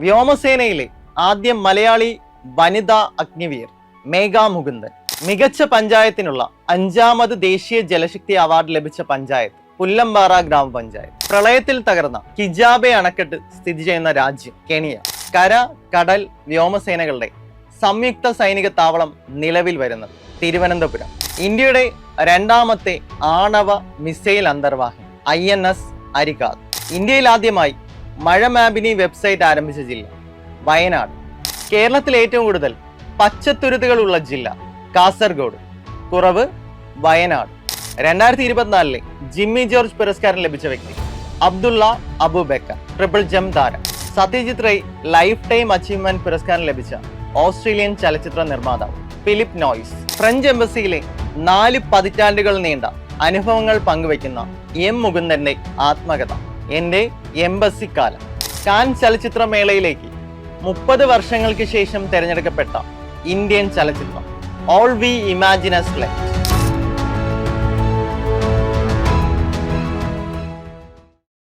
വ്യോമസേനയിലെ ആദ്യ മലയാളി വനിതാ അഗ്നിവീർ മേഘ മുകുന്ദൻ. മികച്ച പഞ്ചായത്തിനുള്ള 5ാമത് ദേശീയ ജലശക്തി അവാർഡ് ലഭിച്ച പഞ്ചായത്ത് പുല്ലമ്പാറ ഗ്രാമപഞ്ചായത്ത്. പ്രളയത്തിൽ തകർന്ന കിജാബെ അണക്കെട്ട് സ്ഥിതി ചെയ്യുന്ന രാജ്യം കെനിയ. കര, കടൽ, വ്യോമസേനകളുടെ സംയുക്ത സൈനിക താവളം നിലവിൽ വരുന്നത് തിരുവനന്തപുരം. ഇന്ത്യയുടെ 2ാമത്തെ ആണവ മിസൈൽ അന്തർവാഹി INS അരികാത്. ഇന്ത്യയിൽ ആദ്യമായി മഴ മാപിനി വെബ്സൈറ്റ് ആരംഭിച്ച ജില്ല വയനാട്. കേരളത്തിൽ ഏറ്റവും കൂടുതൽ പച്ചത്തുരുത്തുകളുള്ള ജില്ല കാസർഗോഡ്. കുറവ് വയനാട്. 2024 ജിമ്മി ജോർജ് പുരസ്കാരം ലഭിച്ച വ്യക്തി അബ്ദുള്ള അബൂബക്കർ. ട്രിപ്പിൾ ജംപ് താരം. Satyajit Ray lifetime achievement പുരസ്കാരം ലഭിച്ച ഓസ്ട്രേലിയൻ ചലച്ചിത്ര നിർമ്മാതാവ് ഫിലിപ്പ് നോയ്സ്. ഫ്രഞ്ച് എംബസിയിലെ 4 പതിറ്റാണ്ടുകൾ നീണ്ട അനുഭവങ്ങൾ പങ്കുവയ്ക്കുന്ന മുകുന്ദന്റെ ആത്മകഥ എന്റെ എംബസി കാലം. കാൻ ചലച്ചിത്രമേളയിലേക്ക് 30 വർഷങ്ങൾക്ക് ശേഷം തിരഞ്ഞെടുക്കപ്പെട്ട ഇന്ത്യൻ ചലച്ചിത്രം ഓൾ വി ഇമാജിനസ് ലൈഫ്.